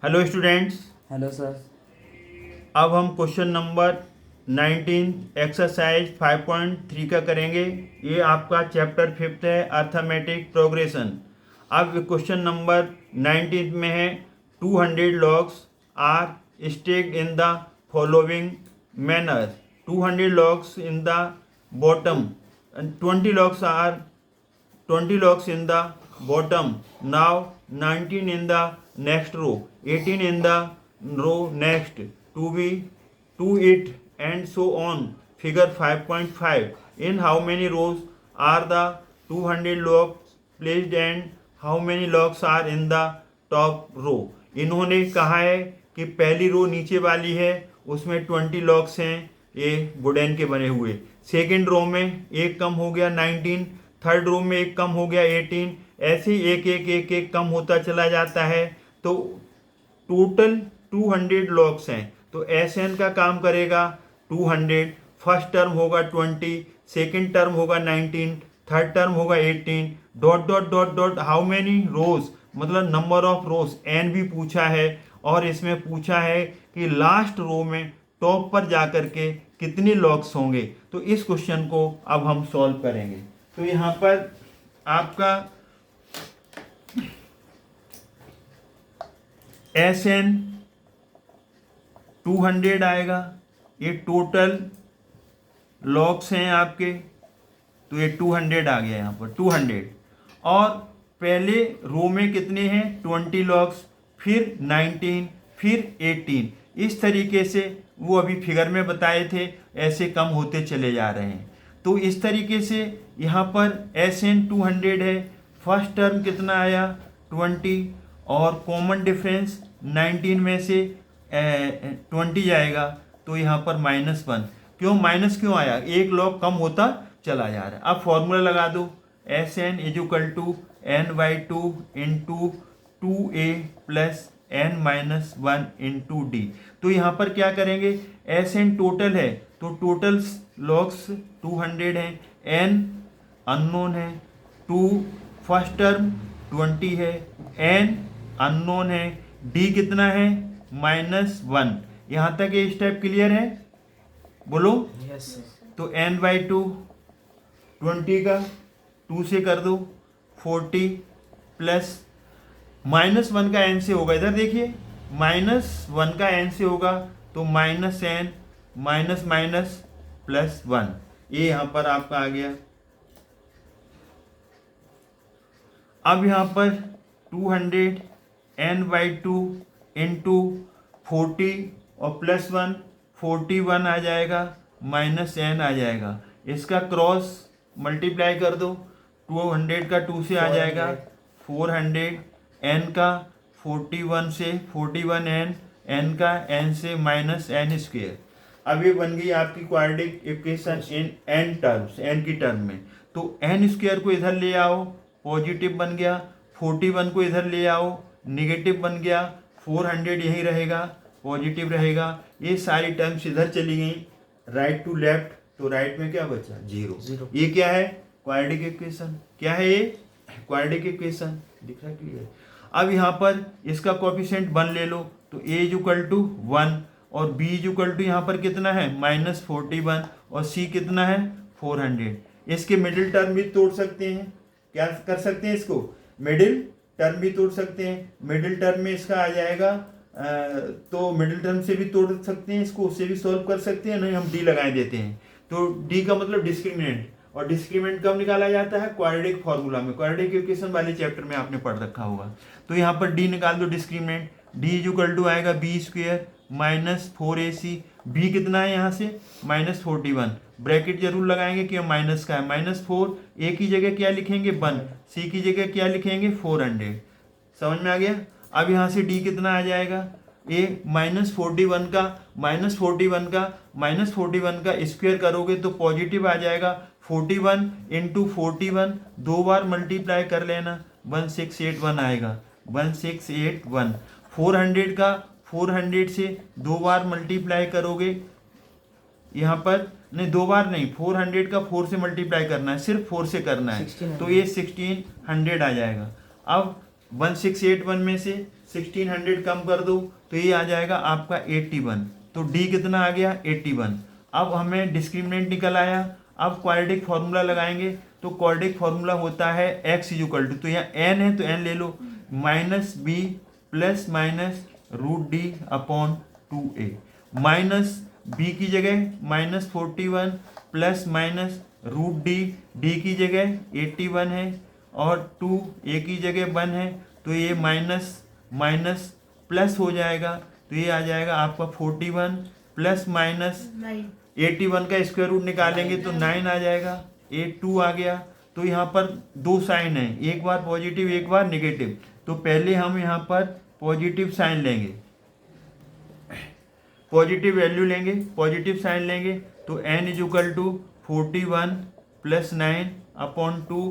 Hello students. Hello sir. अब हम question number 19 exercise 5.3 का करेंगे। ये आपका चैप्टर 5 है, अर्थमेटिक प्रोग्रेशन। अब क्वेश्चन नंबर 19 में है 200 logs are stacked in the following manner. 200 logs in the bottom and 20 logs in the bottom. Now 19 in the next row, 18 in the row next, to it, and so on. Figure 5.5. In how many rows are the 200 logs placed and how many logs are in the top row? इन्होंने कहा है कि पहली रो नीचे वाली है, उसमें 20 logs हैं, ये वुडन के बने हुए। सेकेंड रो में एक कम हो गया 19, थर्ड रो में एक कम हो गया 18, ऐसे एक एक एक एक कम होता चला जाता है। तो टोटल 200 लॉग्स हैं, तो एसएन का काम करेगा 200। फर्स्ट टर्म होगा 20, सेकेंड टर्म होगा 19, थर्ड टर्म होगा 18, dot dot dot dot how many रोज, मतलब नंबर ऑफ रोज एन भी पूछा है, और इसमें पूछा है कि लास्ट रो में टॉप पर जाकर के कितने लॉग्स होंगे। तो इस क्वेश्चन को अब हम सॉल्व करेंगे। तो यहाँ पर आपका एस एन 200 आएगा, ये टोटल लॉग्स हैं आपके, तो ये 200 आ गया यहाँ पर 200। और पहले रो में कितने हैं 20 लॉग्स, फिर 19, फिर 18। इस तरीके से वो अभी फिगर में बताए थे, ऐसे कम होते चले जा रहे हैं। तो इस तरीके से यहाँ पर एस एन 200 है। फर्स्ट टर्म कितना आया 20, और कॉमन डिफरेंस 19 में से 20 जाएगा, तो यहाँ पर -1। क्यों माइनस क्यों आया, एक लॉग कम होता चला जा रहा है। अब फॉर्मूला लगा दो, S N is equal to n/2 into 2a plus n-1 into D. तो यहाँ पर क्या करेंगे, एस एन टोटल है, तो टोटल लॉग्स 200 हैं, n अननोन है, 2 फर्स्ट टर्म 20 है, n अननोन है, d कितना है -1। यहाँ तक ये स्टेप क्लियर है, बोलो। Yes sir. तो n/2 20 का 2 से कर दो 40 प्लस -1 का n से होगा, इधर देखिए -1 का n से होगा, तो -n माइनस माइनस +1, ये यहाँ पर आपका आ गया। अब यहाँ पर 200 n/2 इंटू 40 और +1 41 आ जाएगा, -n आ जाएगा। इसका क्रॉस मल्टीप्लाई कर दो, 200 का 2 से आ जाएगा 400, n का 41 से 41n, n का n से -n²। अब ये बन गई आपकी quadratic equation in n terms, n की टर्म में। तो n² को इधर ले आओ, पॉजिटिव बन गया, 41 को इधर ले आओ, निगेटिव बन गया, 400 यही रहेगा, पॉजिटिव रहेगा। ये सारी टर्म्स इधर चली गई राइट टू लेफ्ट, तो राइट में क्या बचा 0। ये क्या है क्वाड्रेटिक इक्वेशन, क्या है ये क्वाड्रेटिक इक्वेशन, दिख रहा है क्लियर। अब यहाँ पर इसका कोएफिशिएंट 1 ले लो, तो a इक्वल टू 1 और b इक्वल टू यहाँ पर कितना है -41 और c कितना है 400। इसके मिडिल टर्म भी तोड़ सकते हैं, क्या कर सकते हैं, इसको मिडिल टर्म भी तोड़ सकते हैं। मिडिल टर्म में इसका आ जाएगा तो मिडिल टर्म से भी तोड़ सकते हैं इसको, उससे भी सॉल्व कर सकते हैं, नहीं हम डी लगाए देते हैं। तो डी का मतलब डिस्क्रिमिनेंट, और डिस्क्रिमिनेंट कब निकाला जाता है क्वाड्रेटिक फॉर्मूला में, क्वाड्रेटिक इक्वेशन वाले चैप्टर में आपने पढ़ रखा होगा। तो यहाँ पर डी निकाल दो डिस्क्रिमिनेंट, डी इक्वल टू आएगा b² -4ac, b कितना है यहाँ से -41, ब्रैकेट जरूर लगाएंगे कि माइनस का है, -4, a की जगह क्या लिखेंगे 1, c की जगह क्या लिखेंगे 400। समझ में आ गया। अब यहाँ से d कितना आ जाएगा, a -41 का स्क्वायर करोगे तो पॉजिटिव आ जाएगा, 41 इंटू 41 दो बार मल्टीप्लाई कर लेना, 1681 आएगा, 1681। 400 का 400 से दो बार मल्टीप्लाई करोगे, यहाँ पर नहीं दो बार नहीं, 400 का 4 से मल्टीप्लाई करना है, सिर्फ 4 से करना है, तो ये 1600 आ जाएगा। अब 1681 में से 1600 कम कर दो तो ये आ जाएगा आपका 81। तो डी कितना आ गया 81। अब हमें डिस्क्रिमिनेंट निकल आया। अब क्वाड्रेटिक फॉर्मूला लगाएंगे तो क्वाड्रेटिक फॉर्मूला होता है x इज इक्वल टू, तो यहाँ n है तो n ले लो, minus b plus minus root d upon 2a। Minus b की जगह -41 प्लस माइनस रूट डी की जगह 81 है और 2a की जगह 1 है, तो ये माइनस माइनस प्लस हो जाएगा, तो ये आ जाएगा आपका 41 प्लस माइनस 81 का स्क्वायर रूट निकालेंगे तो 9 आ जाएगा, 2 आ गया। तो यहाँ पर दो साइन है, एक बार पॉजिटिव एक बार नेगेटिव, तो पहले हम यहाँ पर पॉजिटिव साइन लेंगे, पॉजिटिव वैल्यू लेंगे, पॉजिटिव साइन लेंगे तो n is equal to 41 plus 9 upon 2,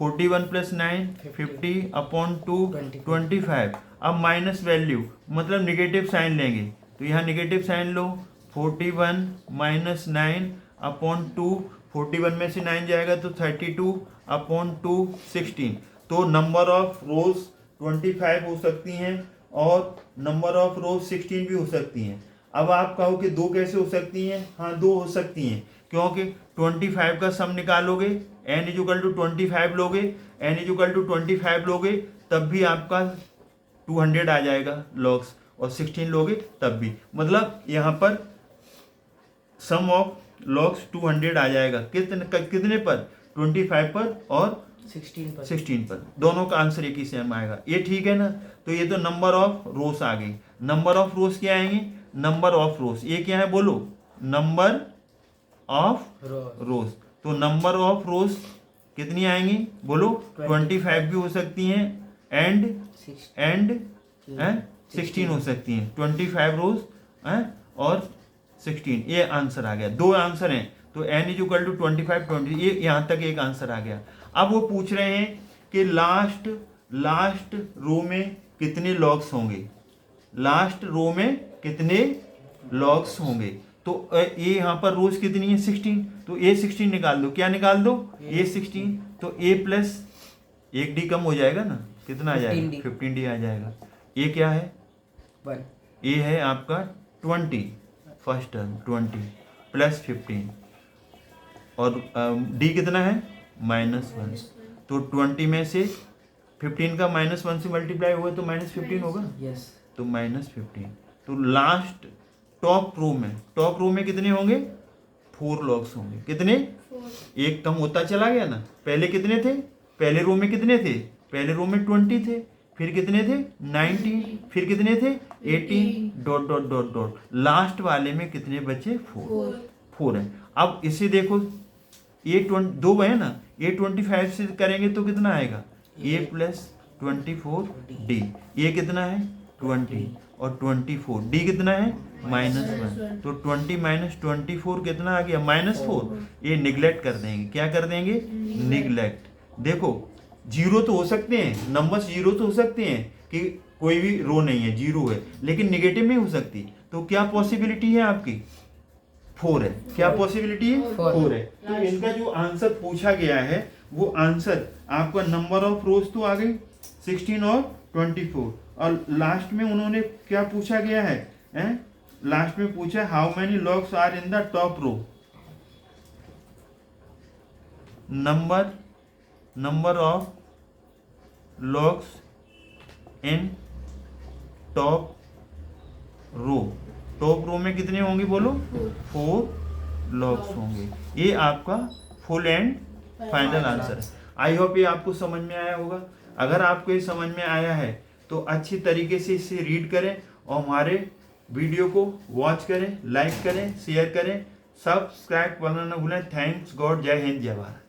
41 plus 9 50 upon 2 25। अब माइनस वैल्यू मतलब निगेटिव साइन लेंगे तो यहाँ निगेटिव साइन लो, 41 माइनस 9 अपॉन 2, 41 में से 9 जाएगा तो 32 अपॉन 2 16। तो नंबर ऑफ रोज 25 हो सकती हैं और नंबर ऑफ रोज 16 भी हो सकती हैं। अब आप कहो कि दो कैसे हो सकती हैं, हाँ दो हो सकती हैं, क्योंकि 25 का सम निकालोगे n इज इक्वल टू 25 लोगे, n इज इक्वल टू 25 लोगे तब भी आपका 200 आ जाएगा लॉग्स, और 16 लोगे तब भी, मतलब यहाँ पर सम ऑफ लॉग्स 200 आ जाएगा। कितने पर 25 पर और 16 पर, दोनों का आंसर एक ही सेम आएगा। ये ठीक है ना। तो ये तो नंबर ऑफ रोज आ गई। नंबर ऑफ रोज क्या आएंगे, नंबर ऑफ रोज, ये क्या है बोलो, नंबर ऑफ रोज। तो नंबर ऑफ रोज कितनी आएंगी बोलो, 25 भी हो सकती हैं एंड 16 हो सकती हैं, 25 रोज और 16। ये आंसर आ गया, दो आंसर हैं, तो n इज इक्वल टू 25 20, ये यहाँ तक एक आंसर आ गया। अब वो पूछ रहे हैं कि लास्ट रो में कितने लॉग्स होंगे, लास्ट रो में कितने लॉग्स होंगे। तो ये यहाँ पर रोज कितनी है 16, तो a 16 निकाल दो, क्या निकाल दो a 16, तो a प्लस एक डी कम हो जाएगा ना, कितना आ जाएगा 15d आ जाएगा। ये क्या है 1, ये है आपका 20 फर्स्ट टर्म 20 प्लस 15 और डी कितना है -1, तो 20 में से 15 का -1 से मल्टीप्लाई हुआ तो -15 होगा, तो -15। तो लास्ट टॉप रो में कितने होंगे 4 लॉग्स होंगे, कितने एक कम होता चला गया ना। पहले कितने थे, पहले रो में कितने थे, पहले रो में 20 थे, फिर कितने थे 19, फिर कितने थे 18 dot dot dot dot, last वाले में कितने बचे 4 है। अब इसे देखो ये दो है ना, ये 25 से करेंगे तो कितना आएगा a प्लस 24d, ये कितना है 20 और 24, d कितना है -1, तो 20 माइनस 24 कितना आ गया -4। ये निगलेक्ट कर देंगे, क्या कर देंगे निगलेक्ट। देखो जीरो तो हो सकते हैं, नंबर्स जीरो तो हो सकते हैं कि कोई भी रो नहीं है जीरो है, लेकिन निगेटिव नहीं हो सकती। तो क्या पॉसिबिलिटी है आपकी 4 है, क्या पॉसिबिलिटी है 4 है। तो इनका जो आंसर पूछा गया है वो आंसर आपका नंबर ऑफ रोज तो आ गई 16 और 24, और लास्ट में उन्होंने क्या पूछा गया है लास्ट में पूछा how many logs are in the top row, number of logs in top row में कितने होंगे बोलो 4 लॉग्स होंगे। ये आपका फुल एंड फाइनल आंसर है। आई होप ये आपको समझ में आया होगा। अगर आपको ये समझ में आया है तो अच्छी तरीके से इसे रीड करें और हमारे वीडियो को वॉच करें, लाइक करें, शेयर करें, सब्सक्राइब करना न भूलें। थैंक्स गॉड, जय हिंद, जय भारत।